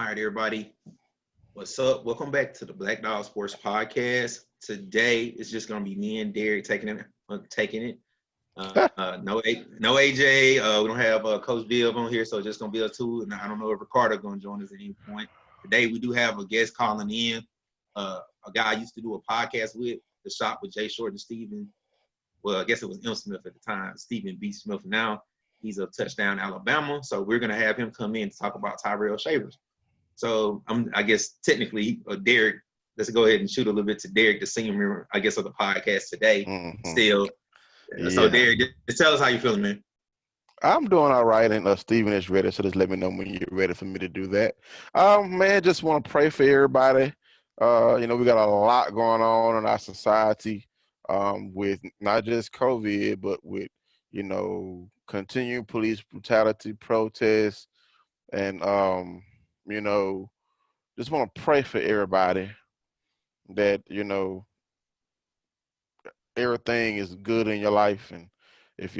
All right, everybody. What's up? Welcome back to the Black Dog Sports Podcast. Today it's just gonna be me and Derek taking it. No AJ. We don't have Coach Bill on here, so it's just gonna be us two. And I don't know if Ricardo gonna join us at any point. Today we do have a guest calling in. A guy I used to do a podcast with, The Shop with Jay Short and Steven. Well, I guess it was M. Smith at the time, Stephen B. Smith. Now he's a touchdown Alabama. So we're gonna have him come in to talk about Tyrell Shavers. So I guess technically, Derek, let's go ahead and shoot a little bit to Derek, the senior member, I guess, of the podcast today. Still. Yeah. So Derek, just tell us how you feeling, man. I'm doing all right, and Steven is ready, so just let me know when you're ready for me to do that. Man, just want to pray for everybody. We got a lot going on in our society with not just COVID, but with, continuing police brutality, protests, and, just want to pray for everybody that, everything is good in your life. And if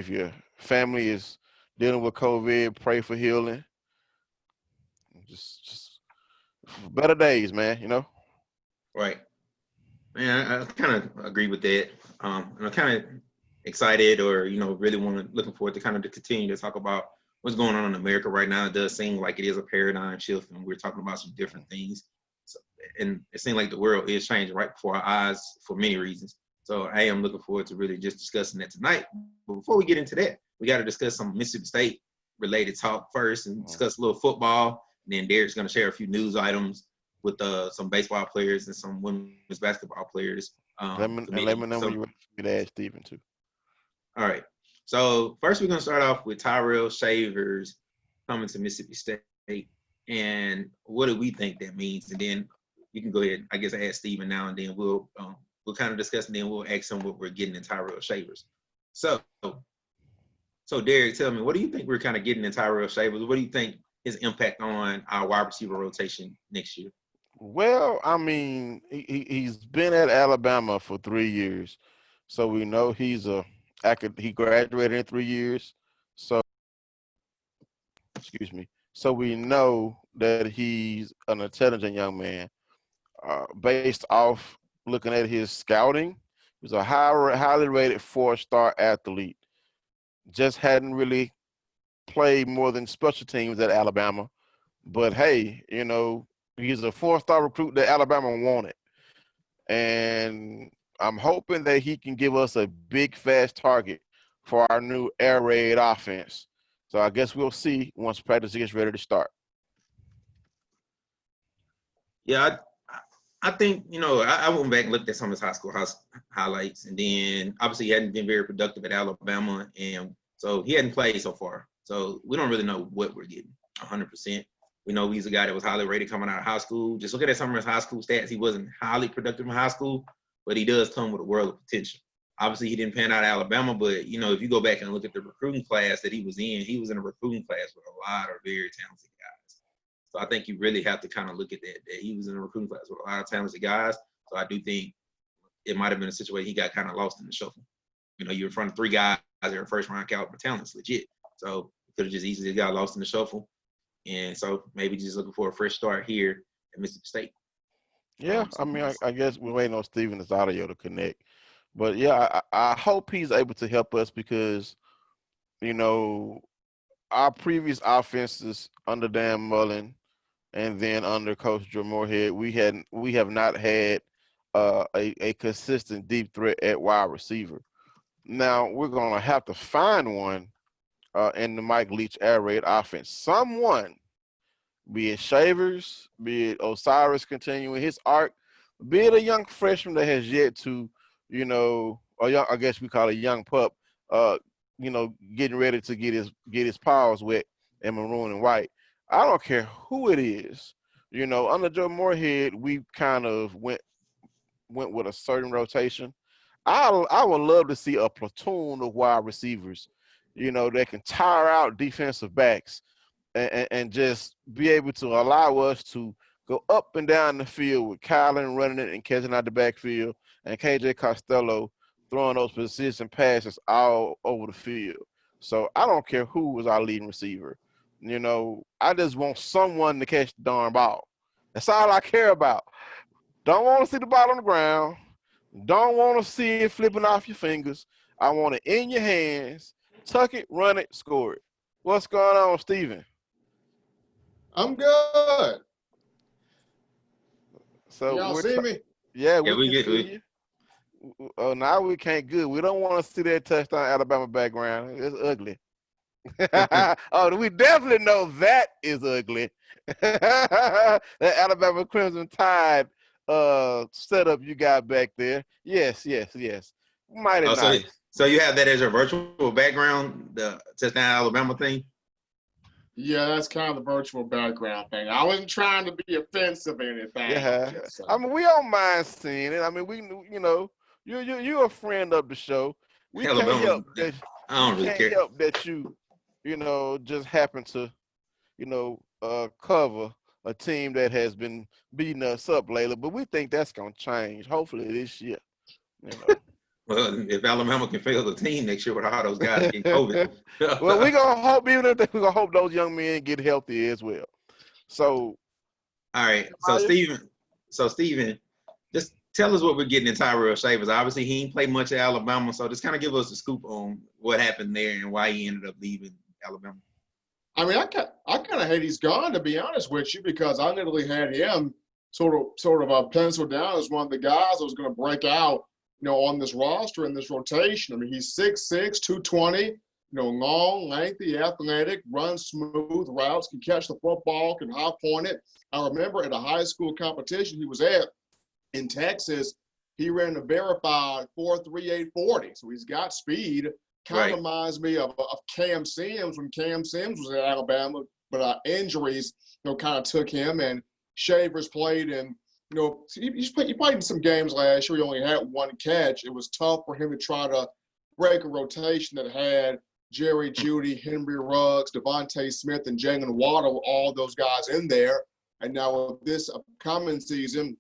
your family is dealing with COVID, pray for healing. Just better days, man, Right. Man, I kind of agree with that. And I'm kind of excited or, really looking forward to kind of to continue to talk about what's going on in America right now. It does seem like it is a paradigm shift, and we're talking about some different things. So, and it seems like the world is changing right before our eyes for many reasons. So I am looking forward to really just discussing that tonight. But before we get into that, we got to discuss some Mississippi State related talk first and discuss a little football. And then Derek's going to share a few news items with some baseball players and some women's basketball players. Let me know when you're ready for me to ask Stephen too. All right. So first we're going to start off with Tyrell Shavers coming to Mississippi State. And what do we think that means? And then you can go ahead, I guess, ask Stephen now, and then we'll kind of discuss, and then we'll ask him what we're getting in Tyrell Shavers. So Derek, tell me, what do you think we're kind of getting in Tyrell Shavers? What do you think his impact on our wide receiver rotation next year? Well, I mean, he's been at Alabama for 3 years, so we know he graduated in 3 years. So, So we know that he's an intelligent young man. Based off looking at his scouting, he was a highly rated 4-star athlete. Just hadn't really played more than special teams at Alabama. But hey, he's a 4-star recruit that Alabama wanted. And I'm hoping that he can give us a big, fast target for our new air raid offense. So I guess we'll see once practice gets ready to start. Yeah, I think, I went back and looked at some of his high school highlights, and then obviously he hadn't been very productive at Alabama, and so he hadn't played so far. So we don't really know what we're getting 100%. We know he's a guy that was highly rated coming out of high school. Just looking at some of his high school stats, he wasn't highly productive in high school, but he does come with a world of potential. Obviously, he didn't pan out at Alabama, but, if you go back and look at the recruiting class that he was in a recruiting class with a lot of very talented guys. So I think you really have to kind of look at that he was in a recruiting class with a lot of talented guys. So I do think it might have been a situation he got kind of lost in the shuffle. You're in front of 3 guys that are first-round caliber talents, legit. So it could have just easily got lost in the shuffle. And so maybe just looking for a fresh start here at Mississippi State. Yeah, I guess we're waiting on Steven's audio to connect. But, yeah, I hope he's able to help us because, our previous offenses under Dan Mullen and then under Coach Joe Moorhead, we have not had a consistent deep threat at wide receiver. Now, we're going to have to find one in the Mike Leach air raid offense. Someone, be it Shavers, be it Osiris continuing his arc, be it a young freshman that has yet to, I guess we call it a young pup, getting ready to get his paws wet in maroon and white. I don't care who it is. Under Joe Moorhead, we kind of went with a certain rotation. I would love to see a platoon of wide receivers, that can tire out defensive backs and just be able to allow us to go up and down the field with Kylan running it and catching out the backfield and KJ Costello throwing those precision passes all over the field. So I don't care who was our leading receiver. You know, I just want someone to catch the darn ball. That's all I care about. Don't want to see the ball on the ground. Don't want to see it flipping off your fingers. I want it in your hands. Tuck it, run it, score it. What's going on, Steven? I'm good. So Y'all see me? Yeah, Yeah, we can see you. Oh, now we can't. Good. We don't want to see that touchdown Alabama background. It's ugly. Oh, we definitely know that is ugly. That Alabama Crimson Tide setup you got back there. Yes. Mighty nice. So you have that as your virtual background, the touchdown Alabama thing? Yeah, that's kind of the virtual background thing. I wasn't trying to be offensive or anything. Yeah. I mean, we don't mind seeing it. I mean, we, you know, you're a friend of the show. We can't help that. I don't really care. Help that you know, just happen to, you know, cover a team that has been beating us up lately. But we think that's gonna change. Hopefully this year. You know. Well, if Alabama can fail the team next year with all those guys getting COVID. Well, we're gonna hope, even if we're gonna hope those young men get healthy as well. So all right. So Steven, just tell us what we're getting in Tyrell Shavers. Obviously, he ain't played much at Alabama, so just kind of give us a scoop on what happened there and why he ended up leaving Alabama. I mean, I kind of hate he's gone, to be honest with you, because I literally had him sort of penciled down as one of the guys that was going to break out, you know, on this roster in this rotation. I mean, he's 6'6", 220, you know, long, lengthy, athletic, runs smooth routes, can catch the football, can high point it. I remember at a high school competition he was at in Texas, he ran a verified 4.3840, so he's got speed. Kind of reminds me of Cam Sims when Cam Sims was at Alabama, but injuries, you know, kind of took him. And Shavers played in, you know, he played in some games last year. He only had one catch. It was tough for him to try to break a rotation that had Jerry Jeudy, Henry Ruggs, Devontae Smith, and Jalen Waddle, all those guys in there. And now with this upcoming season,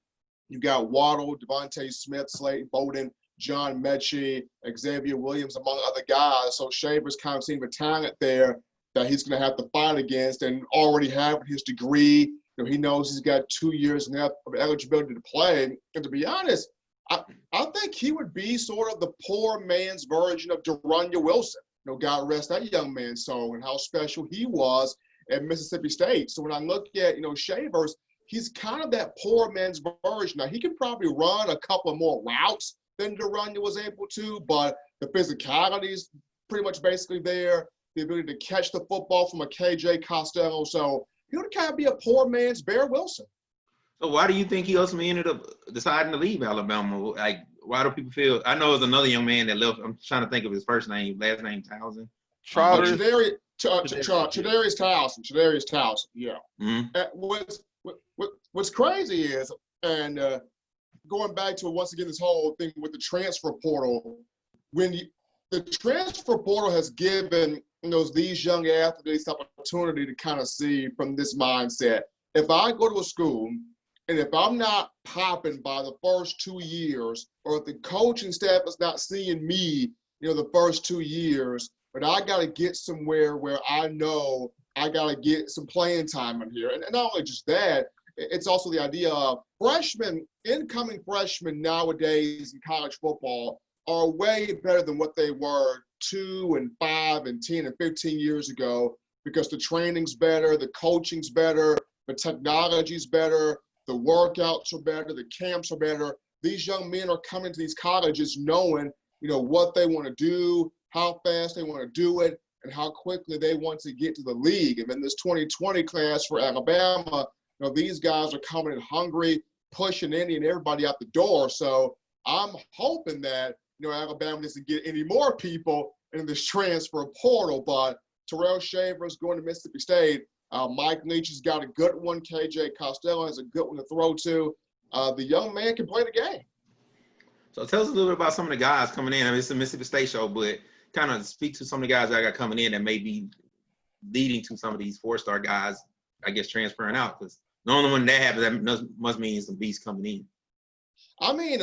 you got Waddle, Devontae Smith, Slade Bowden, John Mechie, Xavier Williams, among other guys. So Shavers kind of seeing the talent there that he's going to have to fight against, and already having his degree. You know, he knows he's got 2 years left of eligibility to play. And to be honest, I think he would be sort of the poor man's version of De'Runnya Wilson. You know, God rest that young man's soul, and how special he was at Mississippi State. So when I look at, you know, Shavers, he's kind of that poor man's version. Now, he could probably run a couple of more routes than De'Runnya was able to, but the physicality is pretty much basically there. The ability to catch the football from a KJ Costello. So he would kind of be a poor man's Bear Wilson. So why do you think he ultimately ended up deciding to leave Alabama? Like, why do people feel? I know there's another young man that left. I'm trying to think of his last name, Towson. Chadarius Towson. Yeah. Mm-hmm. What's crazy is, and going back to once again this whole thing with the transfer portal, the transfer portal has given, you know, these young athletes the opportunity to kind of see from this mindset. If I go to a school and if I'm not popping by the first 2 years, or if the coaching staff is not seeing me, you know, the first 2 years, but I got to get somewhere where I know I got to get some playing time in here. And not only just that, it's also the idea of incoming freshmen nowadays in college football are way better than what they were 2 and 5 and 10 and 15 years ago, because the training's better, the coaching's better, the technology's better, the workouts are better, the camps are better. These young men are coming to these colleges knowing, you know, what they want to do, how fast they want to do it, and how quickly they want to get to the league. And in this 2020 class for Alabama, you know, these guys are coming in hungry, pushing Indy and everybody out the door. So I'm hoping that, you know, Alabama doesn't get any more people in this transfer portal. But Tyrell Shavers going to Mississippi State. Mike Leach has got a good one. KJ Costello has a good one to throw to. The young man can play the game. So tell us a little bit about some of the guys coming in. I mean, it's a Mississippi State show, but kind of speak to some of the guys that I got coming in that may be leading to some of these 4-star guys, I guess, transferring out. Because the only one that happens, that must mean some beasts coming in. I mean,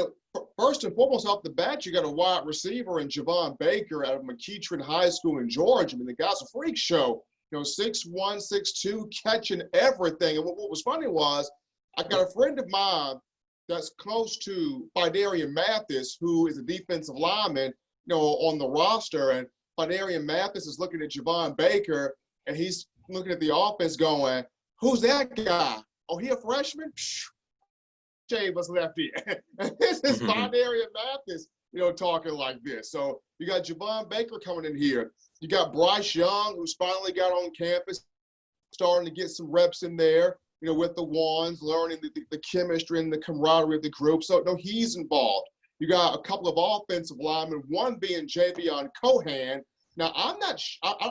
first and foremost, off the bat, you got a wide receiver in Javon Baker out of McEachern High School in Georgia. I mean, the guy's a freak show. 6'1", 6'2", catching everything. And what was funny was I got a friend of mine that's close to Fidarian Mathis, who is a defensive lineman, on the roster. And Fidarian Mathis is looking at Javon Baker, and he's looking at the offense going, who's that guy? Oh, he a freshman? Shavers left here. This is Fidarian Mathis, talking like this. So you got Javon Baker coming in here. You got Bryce Young, who's finally got on campus, starting to get some reps in there, with the ones, learning the chemistry and the camaraderie of the group. So, no, he's involved. You got a couple of offensive linemen, one being Javion Cohen. Now, I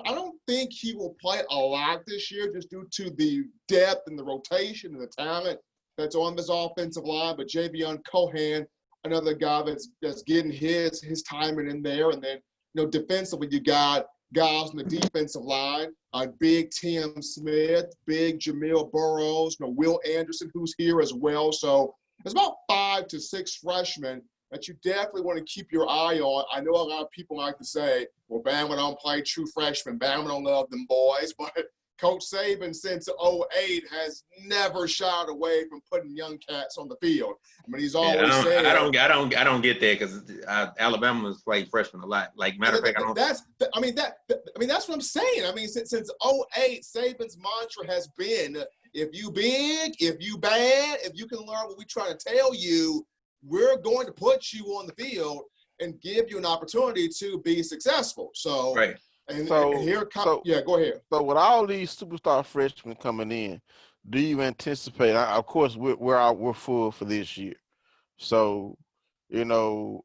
don't think he will play a lot this year just due to the depth and the rotation and the talent that's on this offensive line. But Javion Cohen, another guy that's getting his timing in there. And then, defensively, you got guys on the defensive line, big Tim Smith, big Jamil Burrows, Will Anderson, who's here as well. So there's about 5 to 6 freshmen that you definitely want to keep your eye on. I know a lot of people like to say, well, Bama don't play true freshmen. Bama don't love them boys. But Coach Saban, since '08, has never shied away from putting young cats on the field. I mean, he's always said. I don't get that because Alabama's played freshmen a lot. Like matter of fact, I don't. That's what I'm saying. I mean, since '08, Saban's mantra has been, if you big, if you bad, if you can learn what we're trying to tell you, we're going to put you on the field and give you an opportunity to be successful. So, right. And go ahead. So with all these superstar freshmen coming in, do you anticipate? Of course, we're full for this year. So, I mean,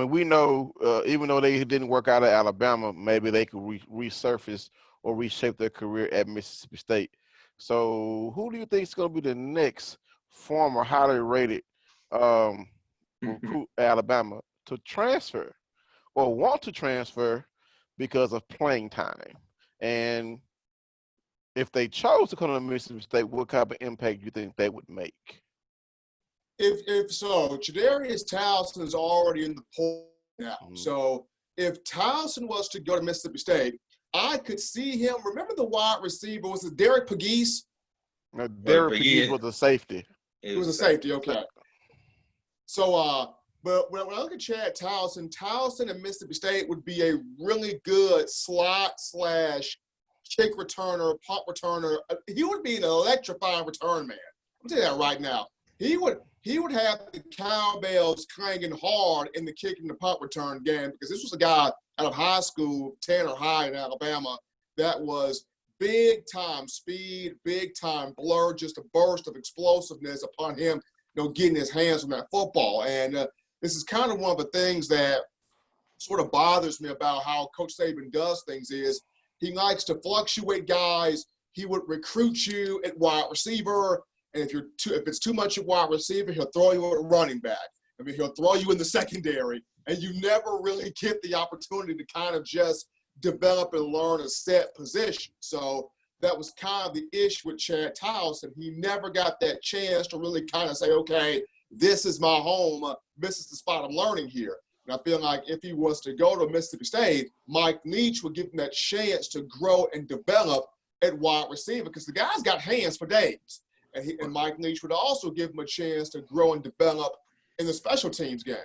we know even though they didn't work out at Alabama, maybe they could resurface or reshape their career at Mississippi State. So, who do you think is going to be the next former highly rated recruit at Alabama to transfer or want to transfer because of playing time? And if they chose to come to Mississippi State, what kind of impact do you think they would make? If so, Chadarius Towson is already in the poll now. Mm-hmm. So if Towson was to go to Mississippi State, I could see him. Remember the wide receiver? Was it Derek Pegues? No, Derek Pegues was a safety. It was a safety, okay. So, but when I look at Chad Towson at Mississippi State would be a really good slot/kick returner, punt returner. He would be an electrifying return man. I'm telling you that right now. He would have the cowbells clanging hard in the kick and the punt return game because this was a guy out of high school, Tanner High in Alabama, that was big time speed, big time blur, just a burst of explosiveness upon him, getting his hands on that football. And this is kind of one of the things that sort of bothers me about how Coach Saban does things is he likes to fluctuate guys. He would recruit you at wide receiver, and if it's too much at wide receiver, he'll throw you at running back. I mean, he'll throw you in the secondary, and you never really get the opportunity to kind of just develop and learn a set position. So that was kind of the issue with Chad Towson. He never got that chance to really kind of say, okay, this is my home. This is the spot I'm learning here. And I feel like if he was to go to Mississippi State, Mike Leach would give him that chance to grow and develop at wide receiver because the guy's got hands for days. And Mike Leach would also give him a chance to grow and develop in the special teams game.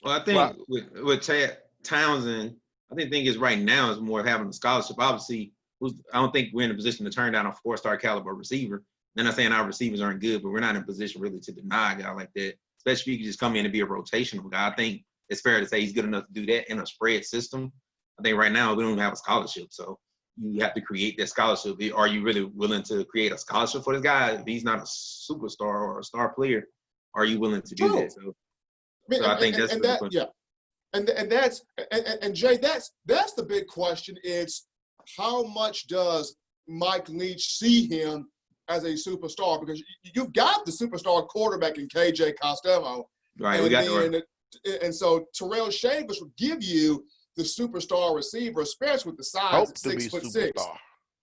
Well, I think with Chad Townsend, I think the thing is right now is more having a scholarship. Obviously, I don't think we're in a position to turn down a 4-star caliber receiver. I'm not saying our receivers aren't good, but we're not in a position really to deny a guy like that, especially if you can just come in and be a rotational guy. I think it's fair to say he's good enough to do that in a spread system. I think right now we don't have a scholarship, so you have to create that scholarship. Are you really willing to create a scholarship for this guy? If he's not a superstar or a star player, are you willing to do that? So I think that's the question. Yeah. And Jay, that's the big question. It's how much does Mike Leach see him as a superstar? Because you've got the superstar quarterback in KJ Costello. Right, we got and so Tyrell Shavers would give you the superstar receiver, especially with the size at 6'6".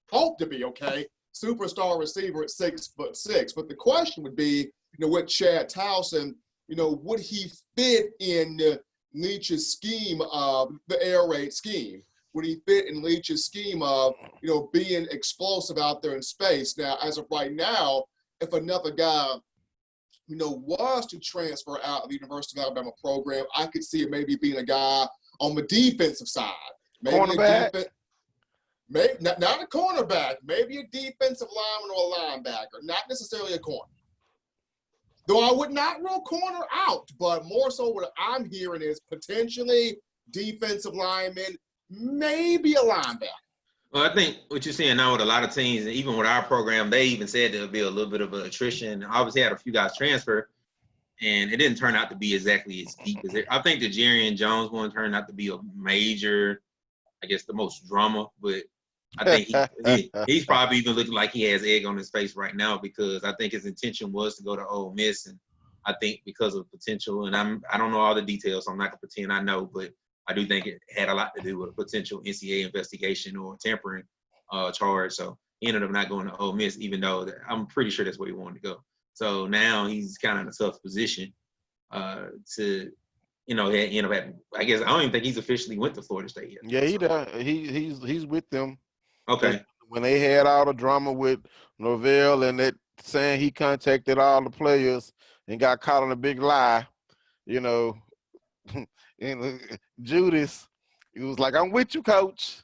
Hope to be, okay. Superstar receiver at 6'6". But the question would be, with Chad Towson, would he fit in Leach's scheme of the air raid scheme? would he fit in Leach's scheme of, being explosive out there in space? Now, as of right now, if another guy, was to transfer out of the University of Alabama program, I could see it maybe being a guy on the defensive side. Maybe Cornerback? Maybe not a cornerback, maybe a defensive lineman or a linebacker, not necessarily a corner. Though I would not rule corner out, but more so what I'm hearing is potentially defensive lineman, maybe a linebacker. Well, I think what you're seeing now with a lot of teams, and even with our program, they even said there'll be a little bit of an attrition. Obviously, had a few guys transfer, and it didn't turn out to be exactly as deep as it. I think the Jerry and Jones one turned out to be a major, I guess, the most drama, but I think he's probably even looking like he has egg on his face right now because I think his intention was to go to Ole Miss, and I think because of potential, and I don't know all the details, so I'm not gonna pretend I know, but I do think it had a lot to do with a potential NCAA investigation or tampering charge. So he ended up not going to Ole Miss, even though I'm pretty sure that's where he wanted to go. So now he's kind of in a tough position to. End up having. I guess I don't even think he's officially went to Florida State yet. Yeah, he does. He's with them. Okay. When they had all the drama with Norvell and that saying he contacted all the players and got caught on a big lie, and Judas, he was like, "I'm with you, coach."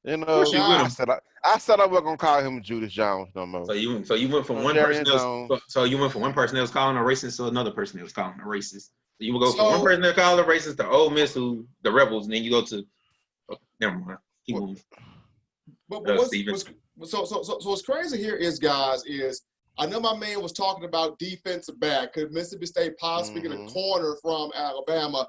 I said I wasn't gonna call him Judas Jones no more. So you went from one person else. So you went from one person that was calling a racist to another person that was calling a racist. So you would go from one person that called a racist to Ole Miss, who the Rebels, and then you go to. Never mind. Keep moving. But what's crazy here is, guys, is I know my man was talking about defensive back. Could Mississippi State possibly get a corner from Alabama?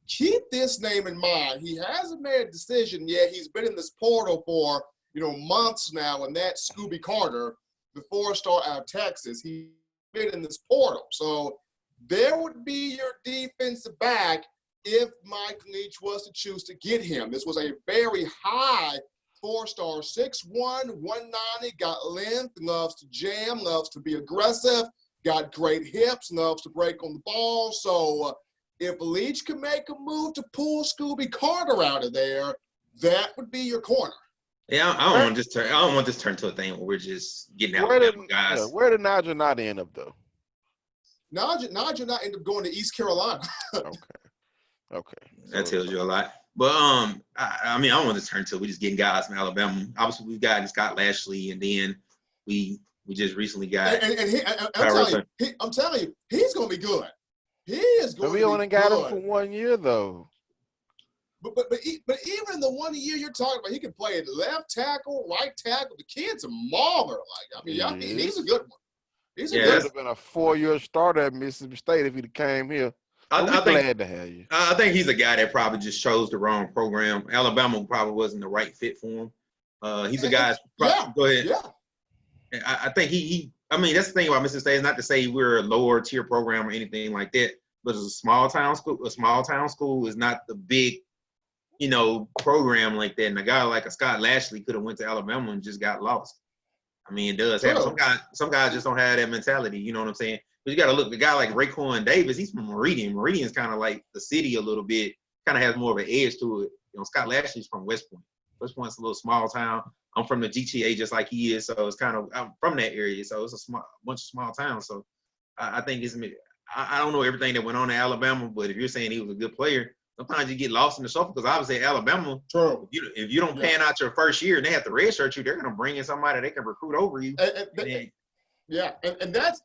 Keep this name in mind. He hasn't made a decision yet. He's been in this portal for, months now, and that's Scooby Carter, the 4-star out of Texas. He's been in this portal. So there would be your defensive back if Mike Leach was to choose to get him. This was a very high 4-star, 6'1", 190, got length, loves to jam, loves to be aggressive, got great hips, loves to break on the ball. So if Leach can make a move to pull Scooby Carter out of there, that would be your corner. Yeah, I don't want this turn to a thing where we're just getting out of guys. Yeah, where did Nigel not end up though? Nigel not end up going to East Carolina. Okay. That tells you a lot. But I don't want to turn to we just getting guys from Alabama. Obviously, we've gotten Scott Lashley, and then we just recently got. I'm telling you, he's going to be good. He is going to be good. We only got him for 1 year though. But even in the 1 year you're talking about, he can play at left tackle, right tackle. The kid's a mauler. He's a good one. He would have been a 4-year starter at Mississippi State if he came here. I'm glad to have you. I think he's a guy that probably just chose the wrong program. Alabama probably wasn't the right fit for him. He's a guy. Go ahead. Yeah. I think that's the thing about Mississippi State is not to say we're a lower tier program or anything like that, but it's a small town school. A small town school is not the big, program like that. And a guy like a Scott Lashley could have went to Alabama and just got lost. It does happen. Some guys just don't have that mentality. You know what I'm saying? But you got to look. The guy like Cohen Davis, he's from Meridian. Meridian's kind of like the city a little bbit. Kind of has more of an edge to it. Scott Lashley's from West Point. West Point's a little small town. I'm from the GTA just like he is, so it's I'm from that area, so it's a bunch of small towns. So I think I don't know everything that went on in Alabama, but if you're saying he was a good player, sometimes you get lost in the shuffle because obviously Alabama, if you don't pan out your first year and they have to redshirt you, they're going to bring in somebody they can recruit over you. And that's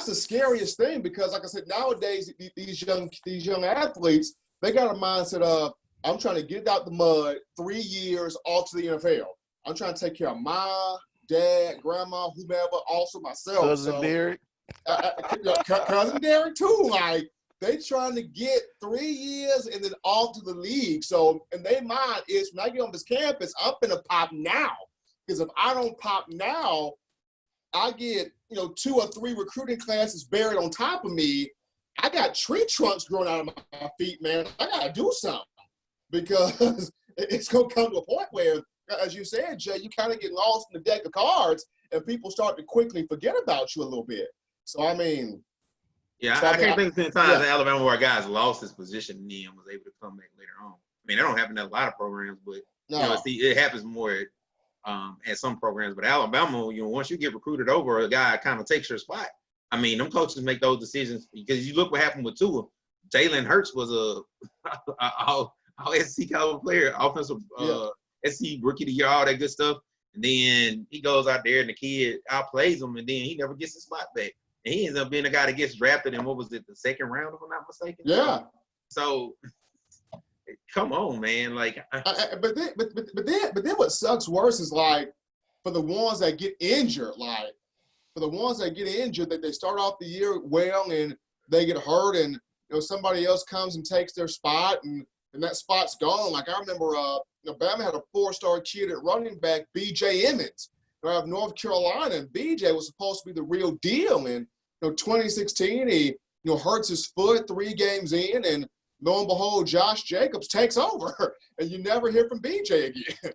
the scariest thing because, like I said, nowadays these young athletes, they got a mindset of, I'm trying to get out the mud 3 years off to the NFL. I'm trying to take care of my dad, grandma, whomever, also myself. Cousin Derek. Cousin Derek too. They trying to get 3 years and then off to the league. So in their mind is when I get on this campus, I'm gonna pop now. Because if I don't pop now, I get 2 or 3 recruiting classes buried on top of me. I got tree trunks growing out of my feet, man. I gotta do something. Because it's going to come to a point where, as you said, Jay, you kind of get lost in the deck of cards and people start to quickly forget about you a little bit. So, I can't think of any times in Alabama where a guy's lost his position and then was able to come back later on. mean, that don't happen at a lot of programs, but No. it happens more at some programs. But Alabama, once you get recruited over, a guy kind of takes your spot. I mean, them coaches make those decisions because you look what happened with Tua. Jalen Hurts was a all SEC caliber player, offensive SEC rookie of the year, all that good stuff. And then he goes out there and the kid outplays him, and then he never gets his spot back. And he ends up being a guy that gets drafted in, what was it, the second round, if I'm not mistaken? Yeah. So, come on, man. Like, but then what sucks worse is like for the ones that get injured, that they start off the year well and they get hurt, and somebody else comes and takes their spot, and that spot's gone. Like I remember, Alabama had a 4-star kid at running back, B.J. Emmons, out of North Carolina, and B.J. was supposed to be the real deal. And 2016, he hurts his foot 3 games in, and lo and behold, Josh Jacobs takes over, and you never hear from B.J. again.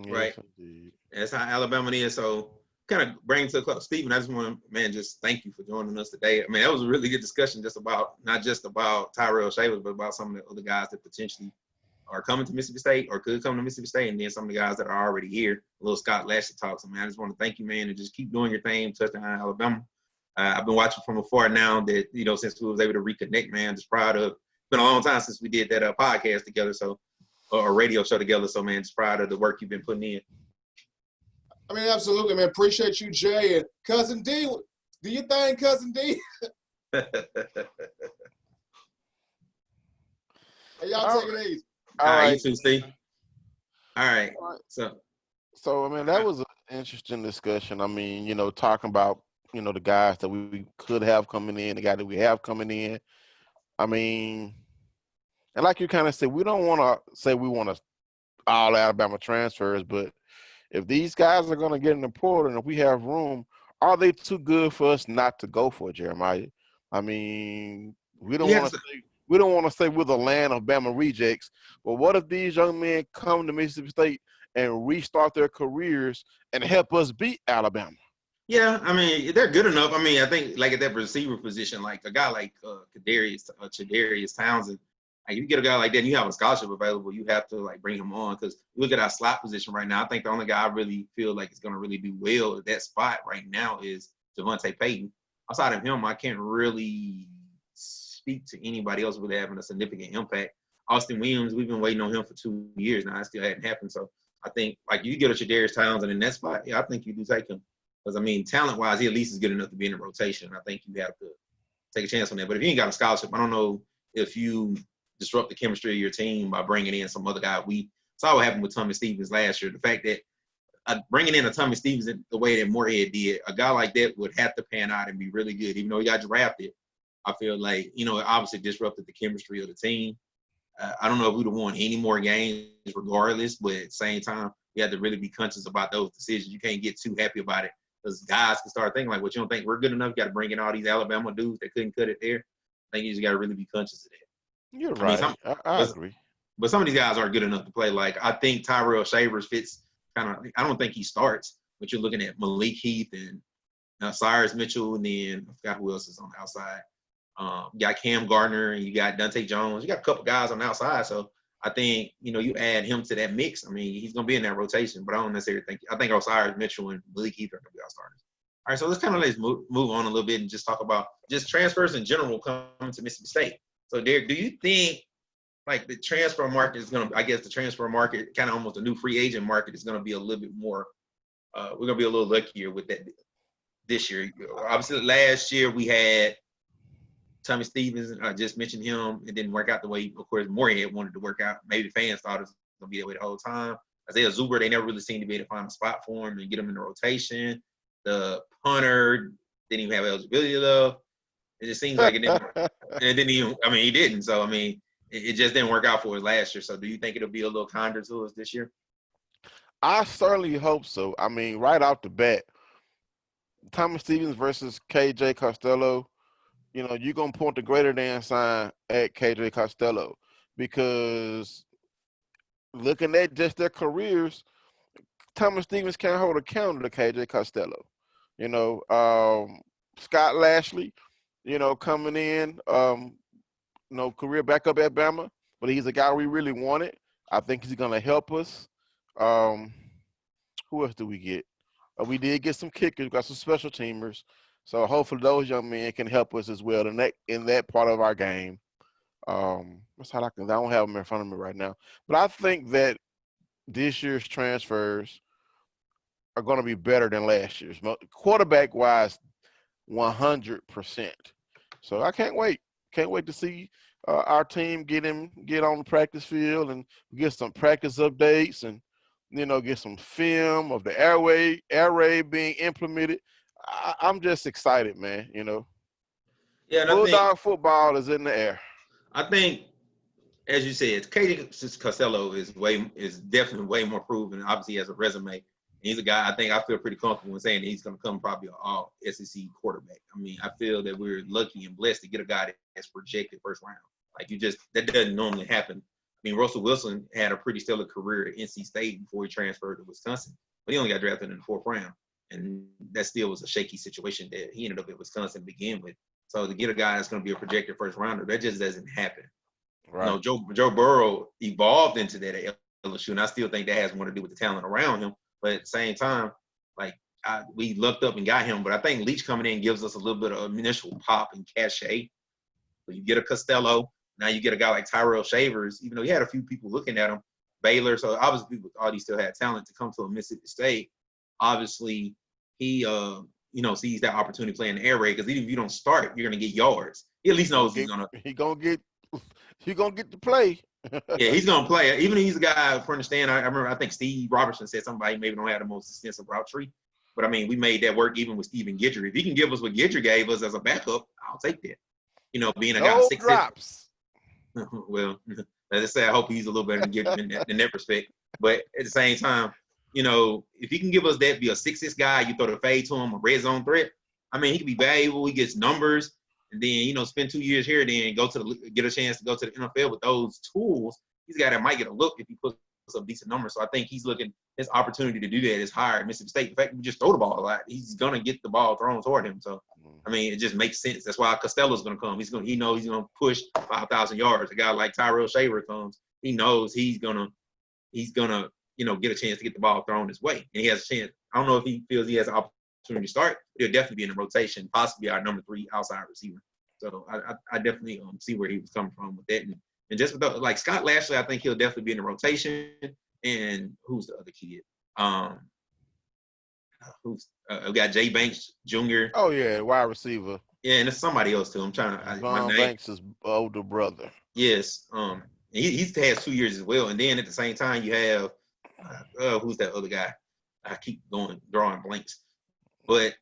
Right. Yes, that's how Alabama is. So, kind of bring to the club. Stephen, I just want to, just thank you for joining us today. I mean, that was a really good discussion not just about Tyrell Shavers, but about some of the other guys that potentially are coming to Mississippi State or could come to Mississippi State, and then some of the guys that are already here. A little Scott Lashley talk. So, man, I just want to thank you, man, and just keep doing your thing, touchdown Alabama. I've been watching from afar now that, since we was able to reconnect, man, just proud of, it's been a long time since we did that podcast together, or a radio show together. So, man, just proud of the work you've been putting in. I mean, absolutely, man. Appreciate you, Jay. And Cousin D, do your thing, Cousin D. Hey, y'all take it easy. All right, you too, Steve. All right. So, I mean, that was an interesting discussion. I mean, talking about, the guys that we could have coming in, the guy that we have coming in. I mean, and like you kind of said, we don't want to say we want to all Alabama transfers, but if these guys are going to get in the portal and if we have room, are they too good for us not to go for, Jeremiah? I mean, we don't want to say we're the land of Bama rejects, but what if these young men come to Mississippi State and restart their careers and help us beat Alabama? Yeah, I mean, they're good enough. I mean, I think like at that receiver position, like a guy like Kadarius Townsend, like if you get a guy like that and you have a scholarship available, you have to like bring him on, because look at our slot position right now. I think the only guy I really feel like is going to really do well at that spot right now is Javonte Payton. Outside of him, I can't really speak to anybody else really having a significant impact. Austin Williams, we've been waiting on him for 2 years now. It still hadn't happened. So I think like you get a Kadarius Townsend in that spot, yeah, I think you do take him. Because, I mean, talent-wise, he at least is good enough to be in the rotation. I think you have to take a chance on that. But if you ain't got a scholarship, I don't know if you disrupt the chemistry of your team by bringing in some other guy. Saw what happened with Tommy Stevens last year. The fact that bringing in a Tommy Stevens the way that Moorhead did, a guy like that would have to pan out and be really good. Even though he got drafted, I feel like, it obviously disrupted the chemistry of the team. I don't know if we'd have won any more games regardless, but at the same time, we had to really be conscious about those decisions. You can't get too happy about it, because guys can start thinking like, what, you don't think we're good enough? You got to bring in all these Alabama dudes that couldn't cut it there. I think you just got to really be conscious of that. You're right. I agree. But some of these guys aren't good enough to play. Like, I think Tyrell Shavers fits kind of – I don't think he starts, but you're looking at Malik Heath and Cyrus Mitchell, and then I forgot who else is on the outside. You got Cam Gardner, and you got Dante Jones. You got a couple guys on the outside. So I think, you add him to that mix. I mean, he's going to be in that rotation, but I don't necessarily think – I think Osiris Mitchell and Malik Heath are going to be our starters. All right, so let's kind of move on a little bit and just talk about just transfers in general coming to Mississippi State. So, Derek, do you think, like, the transfer market is going to – I guess the transfer market, kind of almost a new free agent market, is going to be a little bit more we're going to be a little luckier with that this year. Obviously, last year we had Tommy Stevens. I just mentioned him. It didn't work out the way, of course, Moorhead wanted to work out. Maybe fans thought it was going to be that way the whole time. Isaiah Zuber, they never really seemed to be able to find a spot for him and get him in the rotation. The punter didn't even have eligibility love. It just seems like it didn't work. And it didn't even – I mean, he didn't. So, I mean, it just didn't work out for us last year. So, do you think it'll be a little kinder to us this year? I certainly hope so. I mean, right off the bat, Thomas Stevens versus KJ Costello, you're going to point the greater than sign at KJ Costello, because looking at just their careers, Thomas Stevens can't hold a candle to KJ Costello. Scott Lashley, coming in, career backup at Bama, but he's a guy we really wanted. I think he's going to help us. Who else do we get? We did get some kickers, got some special teamers. So hopefully those young men can help us as well in that part of our game. That's how I don't have them in front of me right now. But I think that this year's transfers are going to be better than last year's. Quarterback-wise, 100%. So I can't wait. Can't wait to see our team get on the practice field and get some practice updates and, get some film of the air raid being implemented. I'm just excited, man, Yeah, and Bulldog football is in the air. I think, as you said, Katie Costello is definitely way more proven. Obviously, he has a resume. He's a guy I feel pretty comfortable in saying that he's going to come probably an all SEC quarterback. I mean, I feel that we're lucky and blessed to get a guy that's projected first round. Like that doesn't normally happen. I mean, Russell Wilson had a pretty stellar career at NC State before he transferred to Wisconsin, but he only got drafted in the 4th round, and that still was a shaky situation that he ended up at Wisconsin to begin with. So to get a guy that's going to be a projected first rounder, that just doesn't happen. Right. Joe Burrow evolved into that at LSU, and I still think that has more to do with the talent around him. But at the same time, we looked up and got him. But I think Leach coming in gives us a little bit of initial pop and cachet. So you get a Costello. Now you get a guy like Tyrell Shavers, even though he had a few people looking at him. Baylor, so obviously people thought he still had talent to come to a Mississippi State. Obviously, he sees that opportunity playing the air raid, because even if you don't start, you're going to get yards. He at least knows he's going to play. Yeah, he's going to play. Even if he's a guy, for understand, I think Steve Robertson said somebody maybe don't have the most extensive route tree. But, I mean, we made that work even with Steven Guidry. If he can give us what Guidry gave us as a backup, I'll take that. Being a guy 6'6". Drops. Well, as I say, I hope he's a little better than Guidry in that respect. But at the same time, if he can give us that, be a 6'6" guy, you throw the fade to him, a red zone threat, I mean, he can be valuable. He gets numbers. And then, spend 2 years here, then get a chance to go to the NFL with those tools. He's a guy that might get a look if he puts up decent numbers. So I think his opportunity to do that is higher at Mississippi State. In fact, we just throw the ball a lot. He's going to get the ball thrown toward him. So, I mean, it just makes sense. That's why Costello's going to come. He knows he's going to push 5,000 yards. A guy like Tyrell Shaver comes. He knows he's going to get a chance to get the ball thrown his way. And he has a chance. I don't know if he feels he has an opportunity to start, but he'll definitely be in the rotation, possibly our number 3 outside receiver. So I definitely see where he was coming from with that. And just with Scott Lashley, I think he'll definitely be in the rotation. And who's the other kid? We got Jay Banks Jr. Oh, yeah, wide receiver. Yeah, and there's somebody else, too. I'm trying to – Von Banks' older brother. Yes. He has 2 years as well. And then at the same time, you have who's that other guy? I keep drawing blanks. But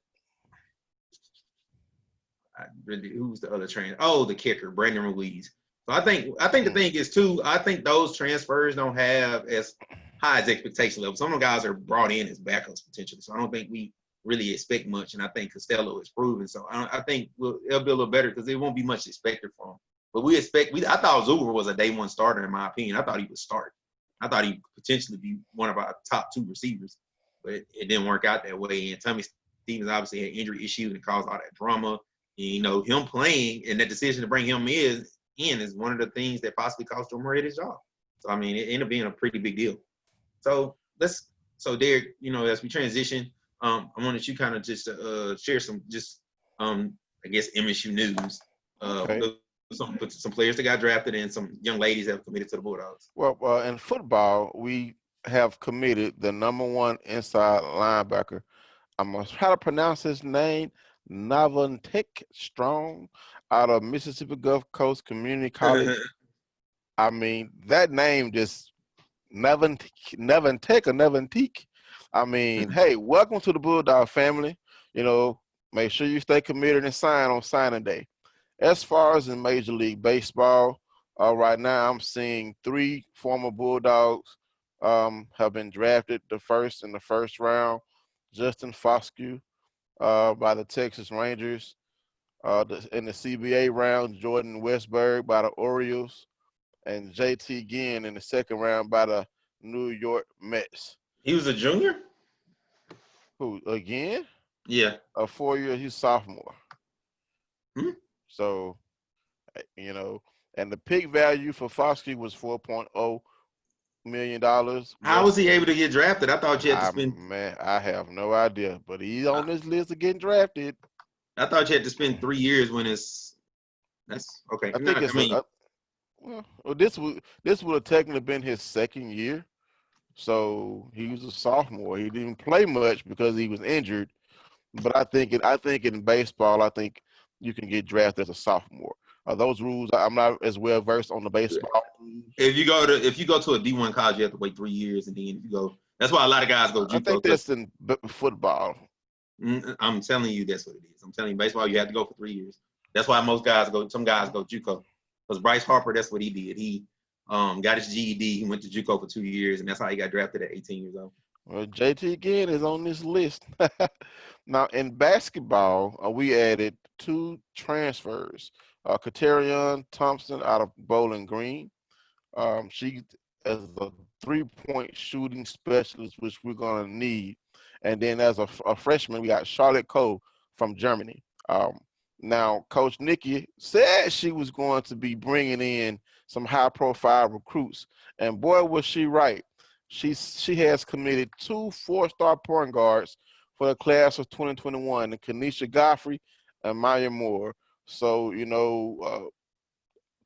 who's the other trainer? Oh, the kicker, Brandon Ruiz. So I think the thing is, too, I think those transfers don't have as high as expectation level. Some of the guys are brought in as backups potentially. So I don't think we really expect much. And I think Costello is proven. So I think it'll be a little better because there won't be much expected from him. But I thought Zuber was a day one starter, in my opinion. I thought he would start. I thought he'd potentially be one of our top 2 receivers. But it didn't work out that way. And Tommy Stevens obviously had injury issues and caused all that drama. And, him playing and that decision to bring him in is one of the things that possibly cost Joe Murray his job. So, I mean, it ended up being a pretty big deal. So, Derek, as we transition, I wanted you kind of just share some I guess, MSU news. Okay. Some players that got drafted and some young ladies that have committed to the Bulldogs. Well, in football, we have committed the number 1 inside linebacker. I'm going to try to pronounce his name, Navantek Strong, out of Mississippi Gulf Coast Community College. I mean, that name just Navantek or Navantek. I mean, hey, welcome to the Bulldog family. Make sure you stay committed and sign on signing day. As far as in Major League Baseball, right now I'm seeing 3 former Bulldogs have been drafted in the first round. Justin Foscue by the Texas Rangers. In the CBA round, Jordan Westberg by the Orioles, and JT Ginn in the second round by the New York Mets. He was a junior? Who, again? Yeah. A 4-year, he's sophomore. Hmm? So, and the pick value for Foskey was $4.0 million. How was he able to get drafted? I thought you had to spend. Man, I have no idea, but he's on this list of getting drafted. I thought you had to spend 3 years when that's okay. I think this would have technically been his second year. So he was a sophomore. He didn't play much because he was injured. But I think in baseball, I think you can get drafted as a sophomore. Those rules, I'm not as well versed on the baseball. If you go to a D1 college, you have to wait 3 years, and then if you go, that's why a lot of guys go JUCO. I think that's in football. I'm telling you, that's what it is. I'm telling you, baseball, you have to go for 3 years. That's why some guys go JUCO. Because Bryce Harper, that's what he did. He got his GED. He went to JUCO for 2 years, and that's how he got drafted at 18 years old. Well, JT again is on this list. Now, in basketball, we added 2 transfers. Katarion Thompson out of Bowling Green. She is a 3-point shooting specialist, which we're going to need. And then as a freshman, we got Charlotte Cole from Germany. Now, Coach Nikki said she was going to be bringing in some high-profile recruits. And boy, was she right. She has committed 2 4-star point guards for the class of 2021, Kanisha Godfrey and Maya Moore. So,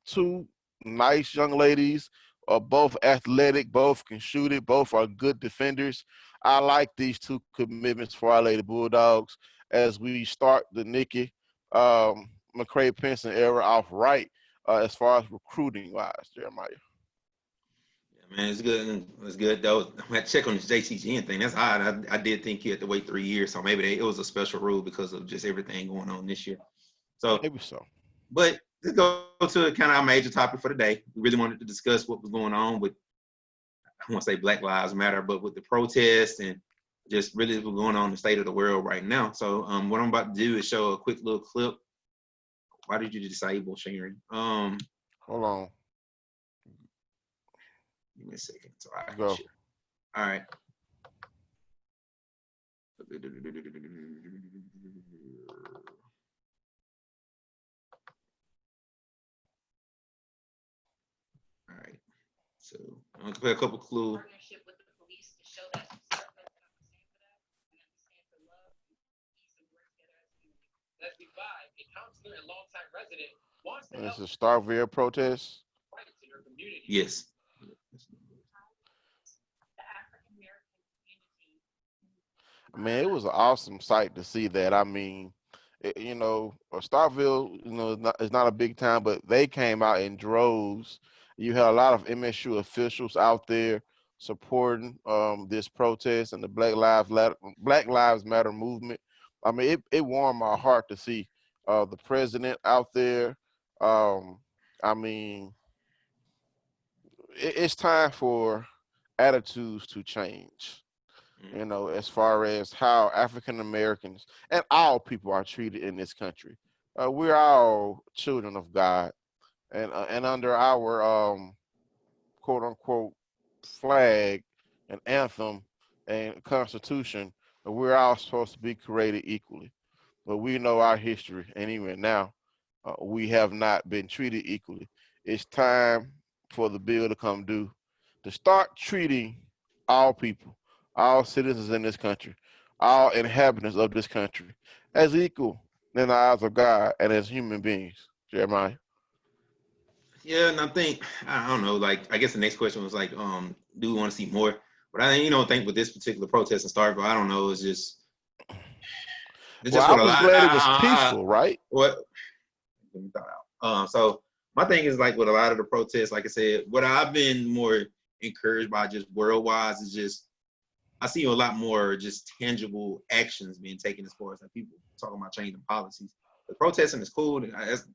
2 nice young ladies, both athletic, both can shoot it, both are good defenders. I like these 2 commitments for our Lady Bulldogs as we start the Nikki McCray Penson era off right as far as recruiting wise, Jeremiah. Man, it's good. It's good though. I'm gonna check on this JTGN thing. That's odd. I did think you had to wait 3 years, so maybe it was a special rule because of just everything going on this year. So maybe so. But let's go to kind of our major topic for the day. We really wanted to discuss what was going on with, I won't say Black Lives Matter, but with the protests and just really what's going on in the state of the world right now. So what I'm about to do is show a quick little clip. Why did you disable sharing? Hold on. Give me a second so I can go. share. All right. All right. So I'm going to play a couple clues. Partnership with the police to show that Starkville understand for that. We understand for love, peace, and work together as a community. Let's be five. A counselor and longtime resident wants to help. This is Starkville protest. Right to their community. Yes. Man, it was an awesome sight to see that. I mean, Starkville, it's not a big town, but they came out in droves. You had a lot of MSU officials out there supporting this protest and the Black Lives Matter movement. I mean, it warmed my heart to see the president out there. I mean, it's time for attitudes to change. As far as how African Americans and all people are treated in this country. We're all children of God, and under our quote unquote flag and anthem and constitution, we're all supposed to be created equally. But we know our history, and even now, we have not been treated equally. It's time for the bill to come due to start treating all people, all citizens in this country, all inhabitants of this country as equal in the eyes of God and as human beings. Jeremiah? Yeah, and I don't know, like, I guess the next question was like, do we want to see more? But I think with this particular protest in Starkville, I don't know, it's just I was glad it was peaceful, right? What? Let me thought out. So my thing is like with a lot of the protests, like I said, what I've been more encouraged by just world-wise is just I see a lot more just tangible actions being taken as far as like people talking about changing policies. The protesting is cool.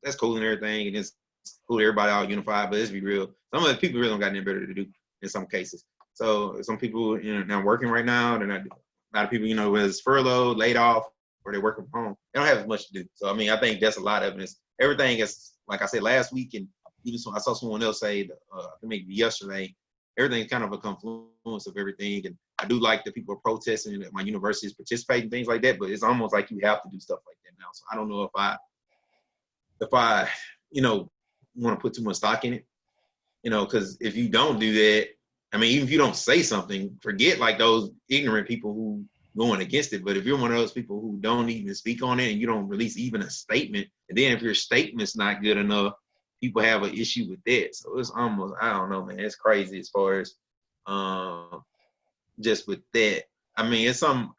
That's cool and everything, and it's cool. Everybody all unified, but let's be real. Some of the people really don't got anything better to do in some cases. So some people, not working right now. They're not. A lot of people, whether it's furloughed, laid off, or they're working from home, they don't have as much to do. So I mean, I think that's a lot of evidence. Everything is like I said last week, and even I saw someone else say, maybe yesterday. Everything's kind of a confluence of everything, and I do like that people are protesting and that my university is participating, things like that. But it's almost like you have to do stuff like that now. So I don't know if I want to put too much stock in it, because if you don't do that, I mean, even if you don't say something, forget like those ignorant people who going against it. But if you're one of those people who don't even speak on it and you don't release even a statement, and then if your statement's not good enough, people have an issue with that. So it's almost, I don't know, man, it's crazy as far as just with that. I mean, in some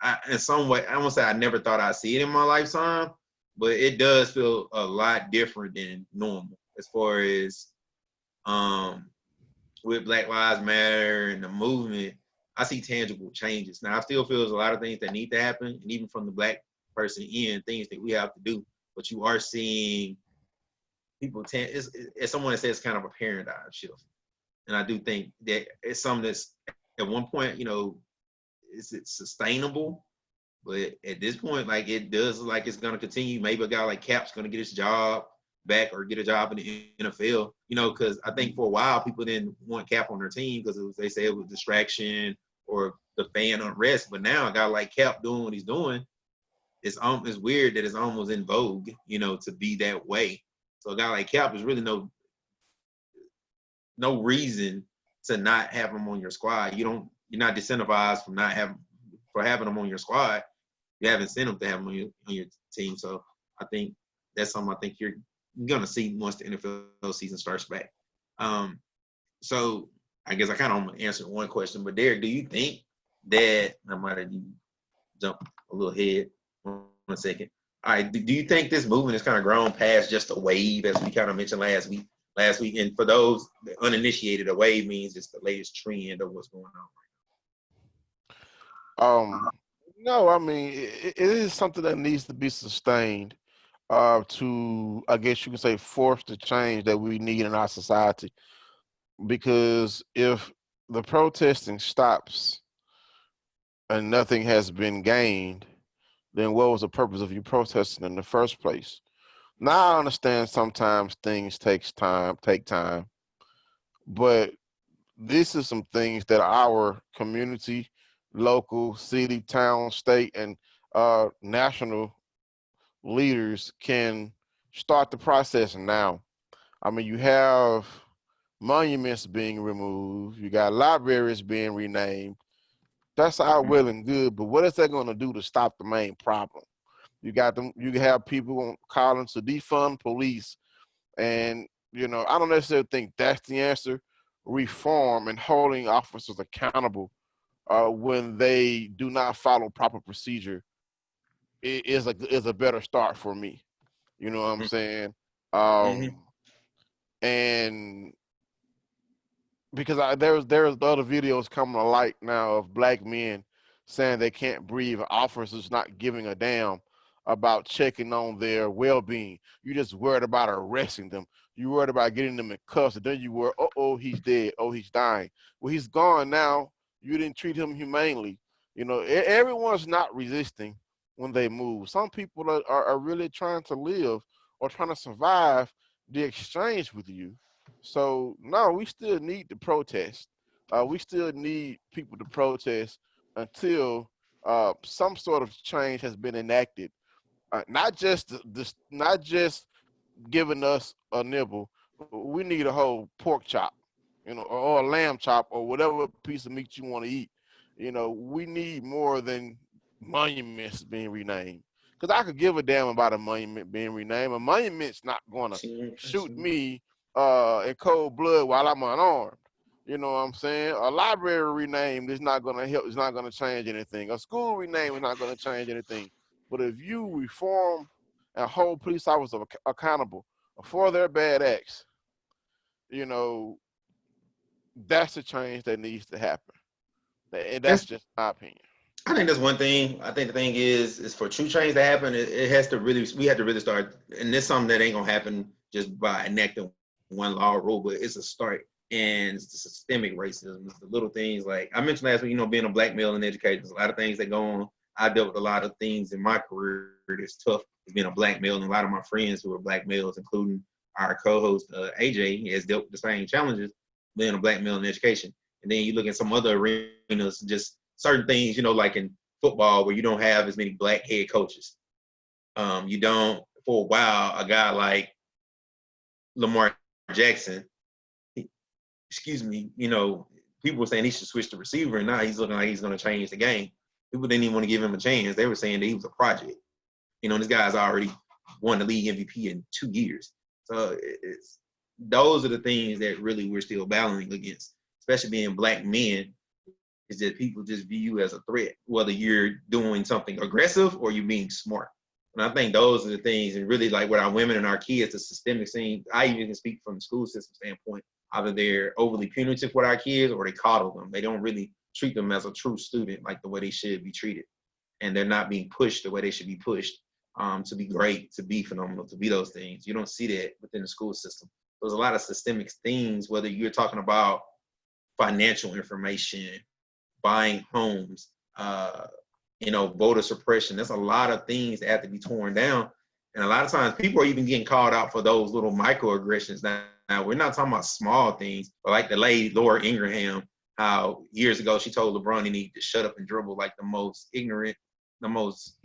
way, I won't say I never thought I'd see it in my lifetime, but it does feel a lot different than normal as far as with Black Lives Matter and the movement. I see tangible changes. Now, I still feel there's a lot of things that need to happen, and even from the Black person things that we have to do. But you are seeing people, as someone says, kind of a paradigm shift. And I do think that it's something that's, at one point, is it sustainable? But at this point, like, it does look like it's going to continue. Maybe a guy like Cap's going to get his job back or get a job in the NFL, because I think for a while people didn't want Cap on their team because they say it was distraction or the fan unrest. But now a guy like Cap doing what he's doing, it's weird that it's almost in vogue, to be that way. So a guy like Cap is really no reason to not have him on your squad. You're not disincentivized for having him on your squad. You have incentive to have him on your team. So I think that's something I think you're gonna see once the NFL season starts back. So I guess I kind of answered one question, but Derek, do you think that I might have jumped a little ahead? 1 second. All right. Do you think this movement has kind of grown past just a wave, as we kind of mentioned last week? And for those uninitiated, a wave means it's the latest trend of what's going on. No, I mean, it is something that needs to be sustained to, I guess you can say, force the change that we need in our society. Because if the protesting stops and nothing has been gained, then what was the purpose of you protesting in the first place? Now I understand sometimes things take time, but this is some things that our community, local, city, town, state, and national leaders can start the process now. I mean, you have monuments being removed, you got libraries being renamed. That's all well and good, but what is that going to do to stop the main problem? You have people calling to defund police, and I don't necessarily think that's the answer. Reform and holding officers accountable when they do not follow proper procedure is a better start for me. You know what I'm saying? And because there's other videos coming to light now of Black men saying they can't breathe, officers not giving a damn about checking on their well-being. You just worried about arresting them. You worried about getting them in cuffs, and then you were, he's dead, he's dying. Well, he's gone now. You didn't treat him humanely. Everyone's not resisting when they move. Some people are really trying to live or trying to survive the exchange with you. So no, we still need to protest. We still need people to protest until some sort of change has been enacted. Not just giving us a nibble. We need a whole pork chop, or a lamb chop, or whatever piece of meat you want to eat. We need more than monuments being renamed. Because I could give a damn about a monument being renamed. A monument's not going to shoot me in cold blood while I'm unarmed. You know what I'm saying? A library renamed is not going to help. It's not going to change anything. A school renamed is not going to change anything. But if you reform and hold police officers accountable for their bad acts, that's the change that needs to happen. And that's just my opinion. I think that's one thing. I think the thing is for true change to happen, we have to really start, and it's something that ain't gonna happen just by enacting one law or rule, but it's a start. And it's the systemic racism. It's the little things, like I mentioned last week, being a Black male in education, there's a lot of things that go on. I dealt with a lot of things in my career that's tough as being a Black male, and a lot of my friends who are Black males, including our co-host AJ, has dealt with the same challenges being a Black male in education. And then you look at some other arenas, just certain things, like in football where you don't have as many Black head coaches. You don't, for a while, a guy like Lamar Jackson, excuse me, people were saying he should switch to receiver, and now he's looking like he's going to change the game. People didn't even want to give him a chance. They were saying that he was a project. This guy's already won the league MVP in 2 years. So those are the things that really we're still battling against, especially being black men, is that people just view you as a threat, whether you're doing something aggressive or you're being smart. And I think those are the things, and really like with our women and our kids, the systemic thing, I even can speak from the school system standpoint, either they're overly punitive with our kids or they coddle them. They don't really treat them as a true student like the way they should be treated. And they're not being pushed the way they should be pushed to be great, to be phenomenal, to be those things. You don't see that within the school system. There's a lot of systemic things, whether you're talking about financial information, buying homes, voter suppression. There's a lot of things that have to be torn down. And a lot of times people are even getting called out for those little microaggressions. Now we're not talking about small things, but like the lady, Laura Ingraham, how years ago she told LeBron he needed to shut up and dribble, like the most ignorant, the most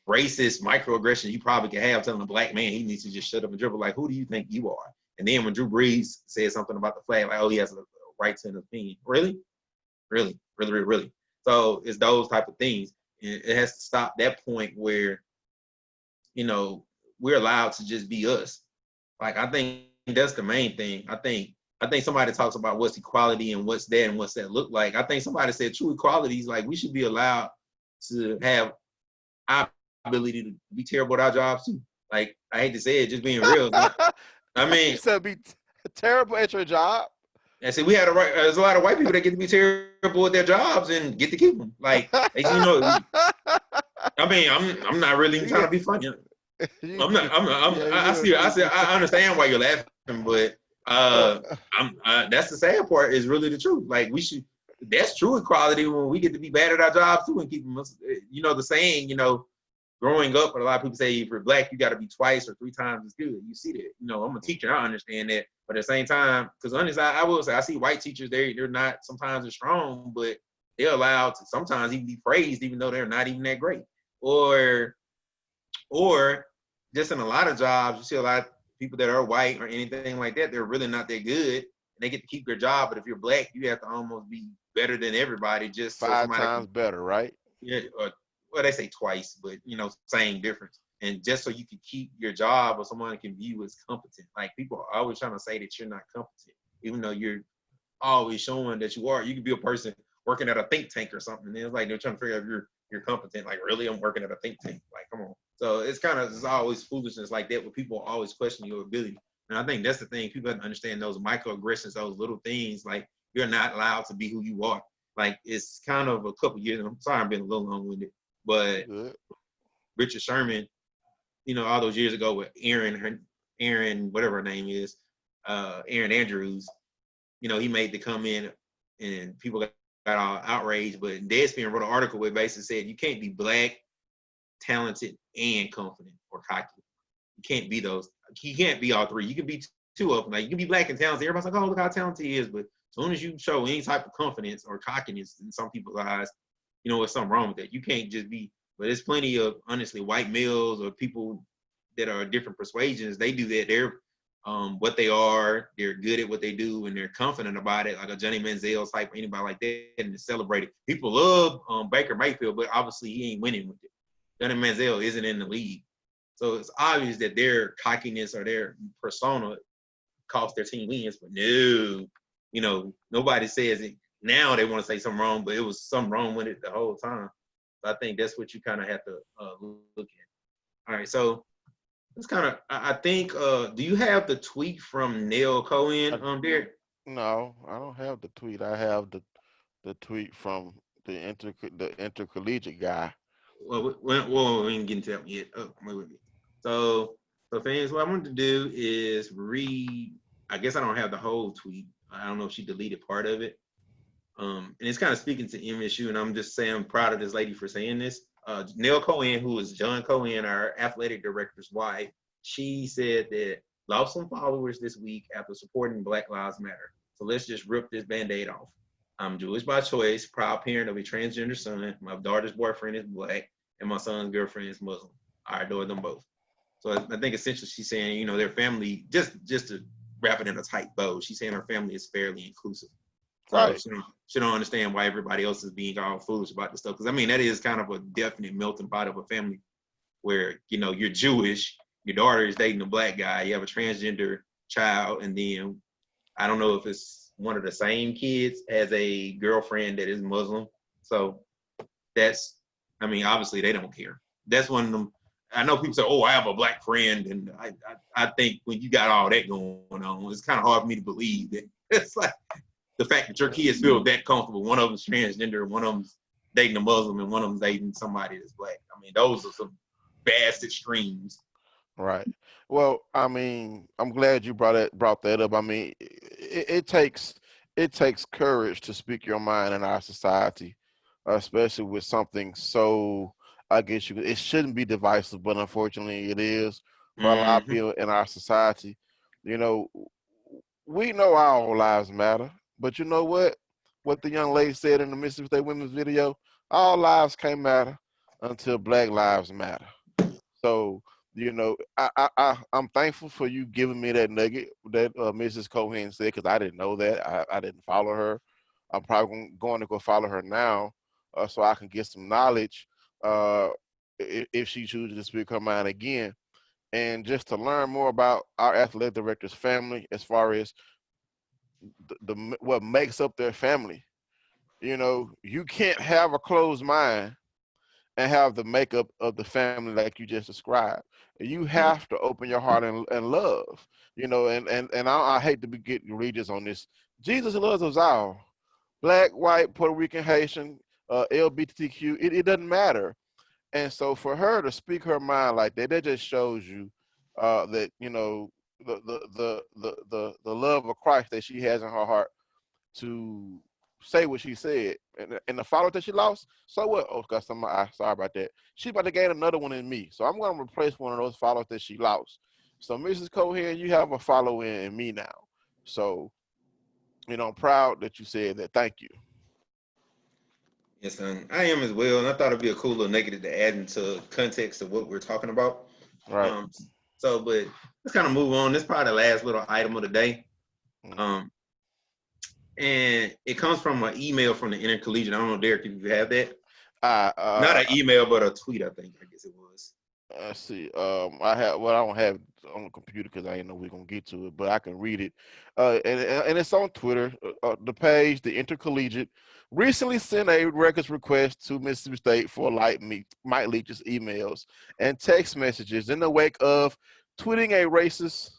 racist microaggression you probably could have, telling a black man he needs to just shut up and dribble. Like, who do you think you are? And then when Drew Brees said something about the flag, like, oh, he has a right to an opinion. Really? Really? So it's those type of things. And it has to stop that point where, we're allowed to just be us. Like, I think that's the main thing. I think somebody talks about what's equality and what's that and what's that look like. I think somebody said true equality is like we should be allowed to have our ability to be terrible at our jobs too. Like, I hate to say it, just being real. I mean, you said be terrible at your job. I said there's a lot of white people that get to be terrible at their jobs and get to keep them. Like, I mean, I'm not really even trying to be funny. I understand why you're laughing, but that's the sad part is really the truth. Like, that's true equality when we get to be bad at our jobs too and keep them, the saying, growing up, but a lot of people say if you're black, you got to be twice or 3 times as good. You see that. I'm a teacher, I understand that. But at the same time, because honestly, I will say, I see white teachers, they're not sometimes as strong, but they're allowed to sometimes even be praised, even though they're not even that great. Or just in a lot of jobs, you see a lot of people that are white or anything like that, they're really not that good. And they get to keep their job, but if you're black, you have to almost be better than everybody just 5 times better, right? Yeah, well, they say twice, but same difference. And just so you can keep your job or someone can view you as competent. Like, people are always trying to say that you're not competent, even though you're always showing that you are. You could be a person working at a think tank or something. And it's like they're trying to figure out if you're competent. Like, really, I'm working at a think tank. Like, come on. So it's always foolishness like that where people always question your ability. And I think that's the thing. People have to understand those microaggressions, those little things. Like, you're not allowed to be who you are. Like, it's kind of a couple years. I'm sorry I'm being a little long-winded. But Richard Sherman, all those years ago with Aaron, whatever her name is, Aaron Andrews, he made the comment and people got all outraged. But Deadspin wrote an article where it basically said you can't be black, talented, and confident or cocky. You can't be those. You can't be all 3. You can be 2 of them. Like, you can be black and talented. Everybody's like, oh, look how talented he is. But as soon as you show any type of confidence or cockiness in some people's eyes, there's something wrong with that. You can't just be, but there's plenty of, honestly, white males or people that are different persuasions. They do that. They're what they are. They're good at what they do, and they're confident about it, like a Johnny Manziel type or anybody like that, and to celebrate it. People love Baker Mayfield, but obviously he ain't winning with it. Johnny Manziel isn't in the league. So it's obvious that their cockiness or their persona cost their team wins, but no, nobody says it. Now they want to say something wrong, but it was something wrong with it the whole time. So I think that's what you kind of have to look at. All right, so it's kind of, I think, do you have the tweet from Neil Cohen, Derek? No, I don't have the tweet. I have the tweet from the intercollegiate guy. Well, we didn't get into that one yet. Oh, wait with me. So fans, what I wanted to do is read, I guess I don't have the whole tweet. I don't know if she deleted part of it. And it's kind of speaking to MSU, and I'm just saying I'm proud of this lady for saying this. Neil Cohen, who is John Cohen, our athletic director's wife, she said that lost some followers this week after supporting Black Lives Matter. So let's just rip this Band-Aid off. I'm Jewish by choice, proud parent of a transgender son. My daughter's boyfriend is black, and my son's girlfriend is Muslim. I adore them both. So I think essentially she's saying, you know, their family, just to wrap it in a tight bow, she's saying her family is fairly inclusive. So Right. she don't understand why everybody else is being all foolish about this stuff. Because I mean, that is kind of a definite melting pot of a family where, you know, you're Jewish, your daughter is dating a black guy, you have a transgender child, and then I don't know if it's one of the same kids as a girlfriend that is Muslim. So that's, I mean, obviously they don't care. That's one of them. I know people say, "Oh, I have a black friend," and I think when you got all that going on, it's kind of hard for me to believe that it's like the fact that your kids feel that comfortable. One of them's transgender, one of them's dating a Muslim, and one of them's dating somebody that's black. I mean, those are some vast extremes. Right. Well, I mean, I'm glad you brought that up. I mean, it takes courage to speak your mind in our society, especially with something so. I guess it shouldn't be divisive, but unfortunately, it is for a lot of people in our society. You know, we know our lives matter, but you know what? What the young lady said in the Mississippi State Women's video: all lives can't matter until Black lives matter. So, you know, I'm thankful for you giving me that nugget that Mrs. Cohen said, because I didn't know that. I didn't follow her. I'm probably going to go follow her now so I can get some knowledge if she chooses to speak her mind again. And just to learn more about our athletic director's family as far as the what makes up their family. You know, you can't have a closed mind and have the makeup of the family like you just described. You have to open your heart and love, you know, and I hate to be getting religious on this. Jesus loves us all, black, white, Puerto Rican, Haitian, LGBTQ, it doesn't matter. And so for her to speak her mind like that just shows you that, you know, the love of Christ that she has in her heart to say what she said. And the follower that she lost, so what? Oh, got some eye. Sorry about that. She about to gain another one in me. So I'm going to replace one of those followers that she lost. So Mrs. Cohen, you have a follower in me now. So, you know, I'm proud that you said that. Thank you. Yes, son. I am as well. And I thought it'd be a cool little negative to add into context of what we're talking about. Right. But let's kind of move on. This is probably the last little item of the day. And it comes from an email from the Intercollegiate. I don't know, Derek, if you have that. Not an email, but a tweet, I guess it was. Let's see. I don't have it on the computer because I didn't know we are gonna get to it, but I can read it. And it's on Twitter. The page, the Intercollegiate, recently sent a records request to Mississippi State for Mike Leach's emails and text messages in the wake of tweeting a racist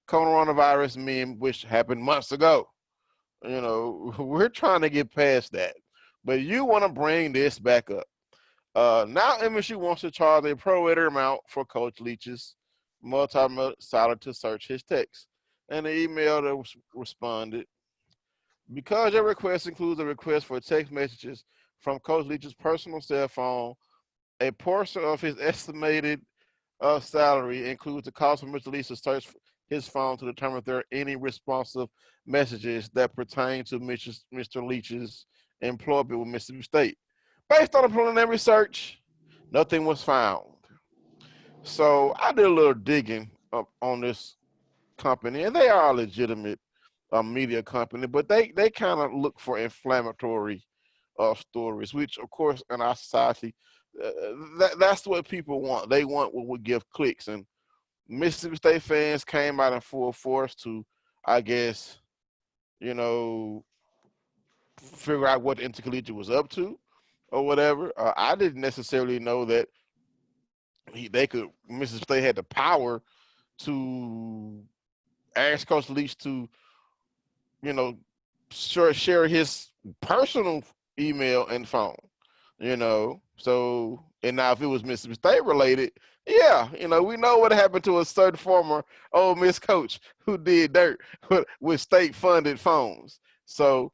coronavirus meme, which happened months ago. You know, we're trying to get past that, but you want to bring this back up. Now MSU wants to charge a prorated amount for Coach Leach's multi-site to search his text. And the email that was responded, because your request includes a request for text messages from Coach Leach's personal cell phone, a portion of his estimated salary includes the cost for Mr. Leach to search his phone to determine if there are any responsive messages that pertain to Mr. Leach's employment with Mississippi State. Based on a preliminary research, nothing was found. So I did a little digging up on this company, and they are a legitimate media company, but they kind of look for inflammatory stories, which of course in our society, that's what people want. They want what would give clicks, and Mississippi State fans came out in full force to, I guess, you know, figure out what the Intercollegiate was up to or whatever. I didn't necessarily know that Mississippi State had the power to ask Coach Leach to, you know, share his personal email and phone, you know. So, and now if it was Mississippi State related, yeah, you know, we know what happened to a certain former Ole Miss coach who did dirt with state-funded phones. So,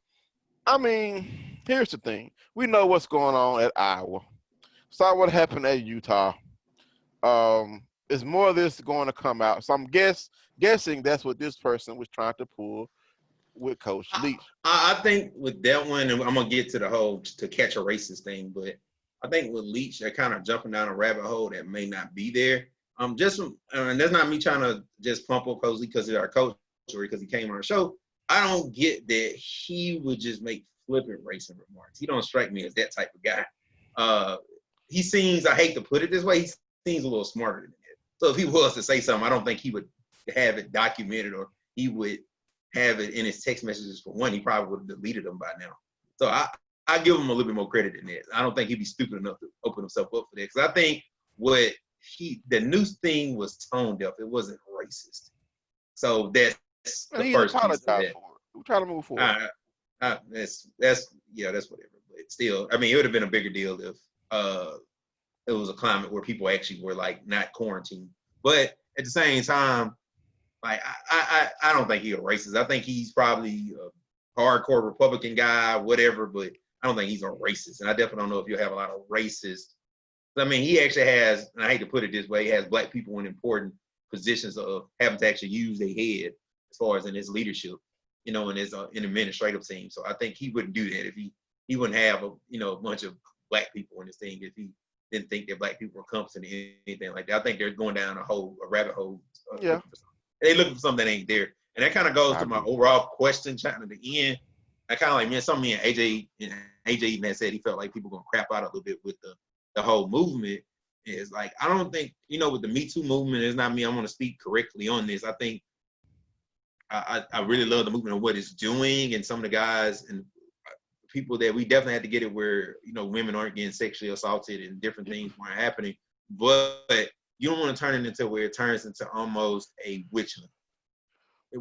I mean, here's the thing. We know what's going on at Iowa. Saw what happened at Utah. Is more of this going to come out? So I'm guessing that's what this person was trying to pull with Coach Leach. I think with that one, and I'm gonna get to the whole to catch a racist thing, but I think with Leach, they're kind of jumping down a rabbit hole that may not be there. Just and that's not me trying to just pump up Coach Lee because he's our coach or because he came on our show. I don't get that he would just make flippant racing remarks. He don't strike me as that type of guy. He seems, I hate to put it this way, he seems a little smarter than that. So if he was to say something, I don't think he would have it documented or he would have it in his text messages for one. He probably would have deleted them by now. So I give him a little bit more credit than that. I don't think he'd be stupid enough to open himself up for that. Because I think the new thing was tone deaf. It wasn't racist. So that's the first piece of that. We're trying to move forward. That's whatever. But still, I mean, it would have been a bigger deal if it was a climate where people actually were like not quarantined. But at the same time, like I don't think he's a racist. I think he's probably a hardcore Republican guy, whatever. But I don't think he's a racist. And I definitely don't know if you'll have a lot of racists. I mean, he actually has, and I hate to put it this way, he has black people in important positions of having to actually use their head as far as in his leadership, in his in administrative team. So I think he wouldn't do that if he wouldn't have a bunch of black people in his thing if he didn't think that black people were competent in anything like that. I think they're going down a rabbit hole. They looking for something that ain't there. And that kind of goes to my overall question, trying to the end. I kind of like, man, something me and AJ even had said he felt like people going to crap out a little bit with the whole movement. Is like, I don't think, with the Me Too movement, it's not me. I want to speak correctly on this. I think I really love the movement of what it's doing and some of the guys and people that we definitely had to get it where, women aren't getting sexually assaulted and different things weren't happening. But you don't want to turn it into where it turns into almost a witch hunt.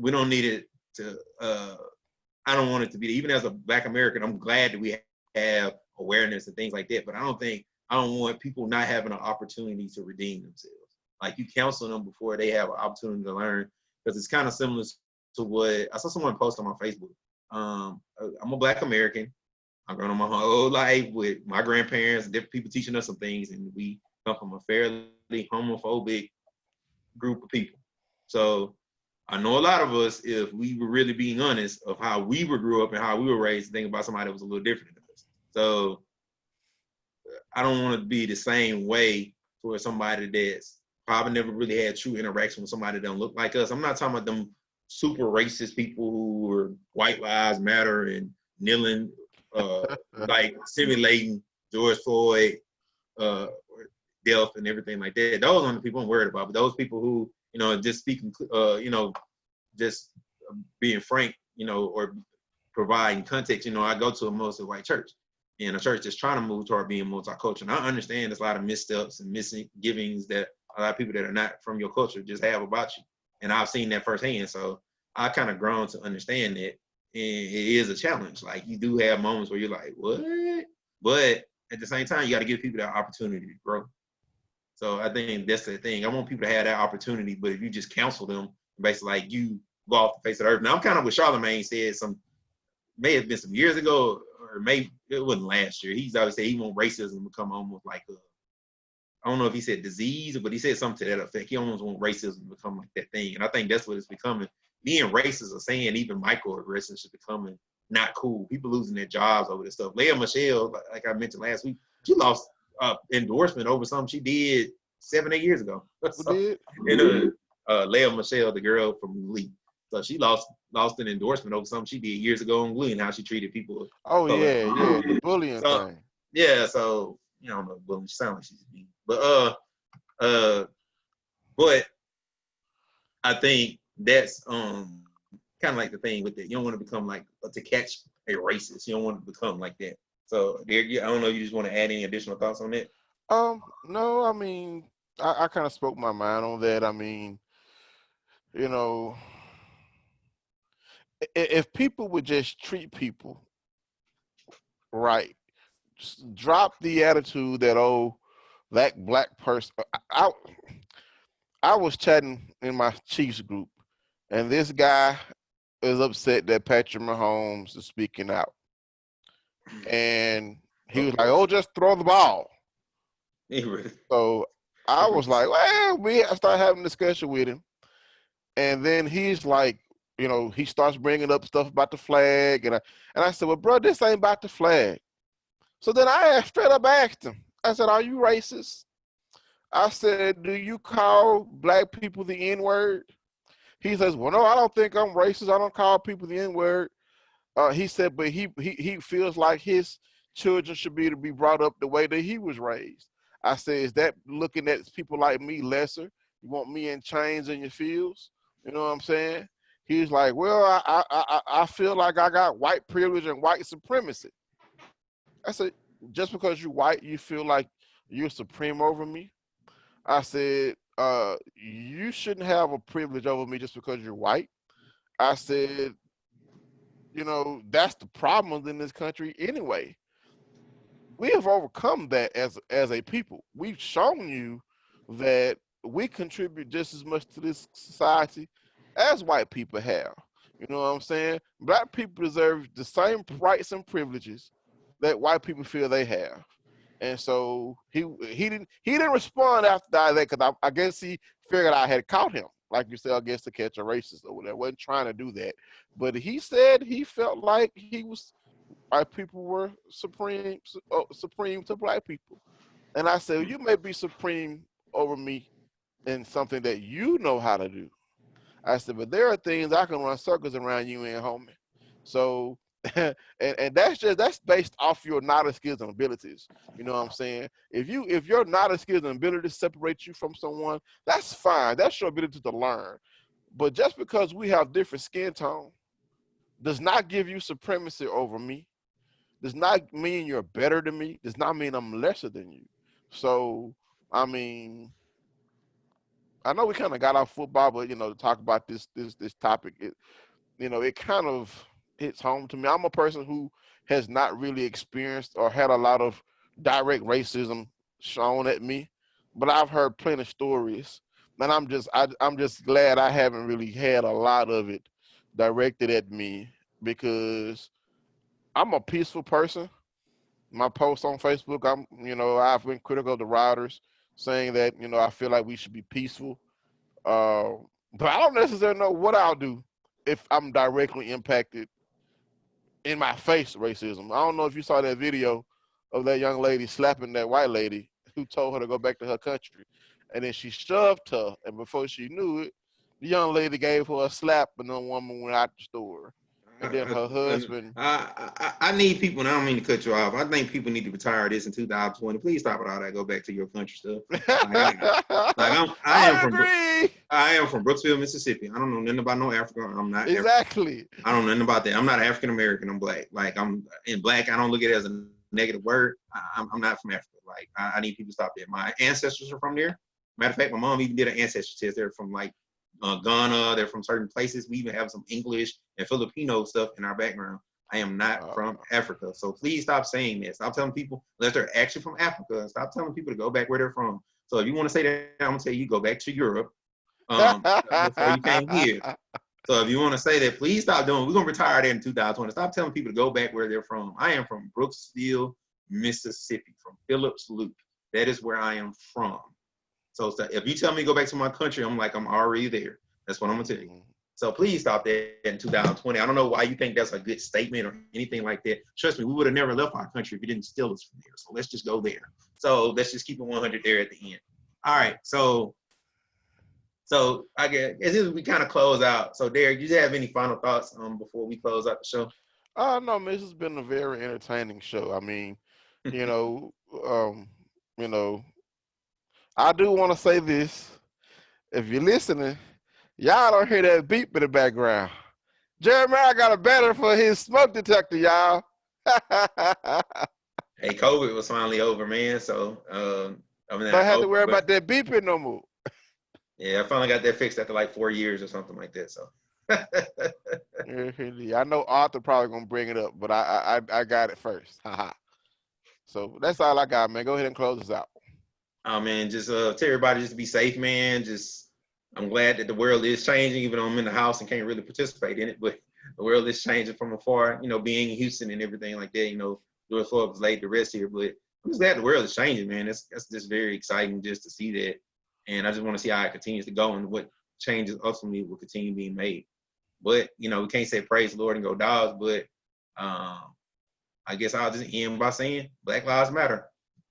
We don't need it to, I don't want it to be, even as a Black American, I'm glad that we have awareness and things like that. But I don't want people not having an opportunity to redeem themselves. Like, you counsel them before they have an opportunity to learn, because it's kind of similar to what I saw someone post on my Facebook. I'm a Black American. I've grown up my whole life with my grandparents and different people teaching us some things, and we come from a fairly homophobic group of people. So I know a lot of us, if we were really being honest of how we grew up and how we were raised, think about somebody that was a little different than us. So I don't want to be the same way towards somebody that's probably never really had true interaction with somebody that don't look like us. I'm not talking about them super racist people who are white lives matter and kneeling, like simulating George Floyd death and everything like that. Those aren't the people I'm worried about. But those people who, just speaking, just being frank, or providing context. I go to a mostly white church, and a church that's trying to move toward being multicultural. And I understand there's a lot of missteps and misgivings that a lot of people that are not from your culture just have about you. And I've seen that firsthand. So I kind of grown to understand that. And it is a challenge. Like, you do have moments where you're like, what? But at the same time, you got to give people that opportunity to grow. So I think that's the thing. I want people to have that opportunity, but if you just counsel them, basically like you go off the face of the earth. Now, I'm kind of what Charlamagne said may have been some years ago, or maybe it wasn't last year. He's always said he want racism to become almost like I don't know if he said disease, but he said something to that effect. He almost want racism to become like that thing. And I think that's what it's becoming. Being racist or saying even microaggressions is becoming not cool. People losing their jobs over this stuff. Leah Michelle, like I mentioned last week, she lost endorsement over something she did 7-8 years ago. So, and Leah Michelle, the girl from Glee. So she lost an endorsement over something she did years ago in Glee and how she treated people. Oh, yeah, the bullying thing. Yeah, so, I don't know, bullying. She sounds like she's mean. But I think that's kind of like the thing with it. You don't want to become like, to catch a racist. You don't want to become like that. So, I don't know, you just want to add any additional thoughts on that? No, I mean, I kind of spoke my mind on that. I mean, if people would just treat people right, just drop the attitude that, that black person. I was chatting in my Chiefs group, and this guy is upset that Patrick Mahomes is speaking out. And he was like, just throw the ball. So I was like, well, we have to start having a discussion with him. And then he's like, he starts bringing up stuff about the flag. And I said, well, bro, this ain't about the flag. So then I straight up asked him. I said, are you racist? I said, do you call black people the N-word? He says, well, no, I don't think I'm racist. I don't call people the N-word. He said, but he feels like his children should be to be brought up the way that he was raised. I said, is that looking at people like me lesser? You want me in chains in your fields? You know what I'm saying? He's like, well, I feel like I got white privilege and white supremacy. I said, just because you're white, you feel like you're supreme over me? I said, you shouldn't have a privilege over me just because you're white. I said, you know, that's the problem in this country anyway. We have overcome that as a people. We've shown you that we contribute just as much to this society as white people have. You know what I'm saying? Black people deserve the same rights and privileges that white people feel they have. And so he didn't respond after that because I guess he figured I had caught him, like you said, I guess to catch a racist or whatever. Wasn't trying to do that, but he said he felt like white people were supreme to black people. And I said, you may be supreme over me in something that you know how to do. I said, but there are things I can run circles around you in, homie. So, and that's based off your knowledge, skills, and abilities. You know what I'm saying? If your knowledge, skills, and abilities separate you from someone, that's fine. That's your ability to learn. But just because we have different skin tone does not give you supremacy over me. Does not mean you're better than me. Does not mean I'm lesser than you. So, I mean, I know we kind of got off football, but to talk about this topic, it kind of hits home to me. I'm a person who has not really experienced or had a lot of direct racism shown at me, but I've heard plenty of stories, and I'm just glad I haven't really had a lot of it directed at me because I'm a peaceful person. My post on Facebook, I've been critical of the rioters, saying that I feel like we should be peaceful. But I don't necessarily know what I'll do if I'm directly impacted in my face racism. I don't know if you saw that video of that young lady slapping that white lady who told her to go back to her country, and then she shoved her, and before she knew it, the young lady gave her a slap, and the woman went out the store. And then her husband. I need people, and I don't mean to cut you off. I think people need to retire this in 2020. Please stop with all that. Go back to your country stuff. I am from Brooksville, Mississippi. I don't know nothing about no Africa. I'm not exactly. I don't know nothing about that. I'm not African American. I'm black. Like I'm in black. I don't look at it as a negative word. I'm not from Africa. Like I need people to stop that. My ancestors are from there. Matter of fact, my mom even did an ancestry test. They're from like Ghana, they're from certain places. We even have some English and Filipino stuff in our background. I am not from Africa. So please stop saying that. Stop telling people, unless they're actually from Africa, stop telling people to go back where they're from. So if you want to say that, I'm going to tell you, go back to Europe before you came here. So if you want to say that, please stop doing it. We're going to retire that in 2020. Stop telling people to go back where they're from. I am from Brooksville, Mississippi, from Phillips Loop. That is where I am from. So if you tell me to go back to my country, I'm like, I'm already there. That's what I'm going to tell you. So please stop that in 2020. I don't know why you think that's a good statement or anything like that. Trust me, we would have never left our country if you didn't steal us from there. So let's just go there. So let's just keep it 100 there at the end. All right. So I guess as we kind of close out. So Derek, do you have any final thoughts before we close out the show? No, man, this has been a very entertaining show. I mean, I do want to say this. If you're listening, y'all don't hear that beep in the background. Jeremiah got a battery for his smoke detector, y'all. Hey, COVID was finally over, man. So I had to worry about that beeping no more. Yeah, I finally got that fixed after like 4 years or something like that. So I know Arthur probably gonna bring it up, but I got it first. So that's all I got, man. Go ahead and close us out. Oh man, just tell everybody just to be safe, man. I'm glad that the world is changing, even though I'm in the house and can't really participate in it. But the world is changing from afar, being in Houston and everything like that, George Floyd was laid to rest here. But I'm just glad the world is changing, man. That's just very exciting just to see that. And I just want to see how it continues to go and what changes ultimately will continue being made. But, we can't say praise the Lord and go dogs, but I guess I'll just end by saying Black Lives Matter.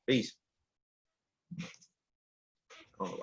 Peace. Oh,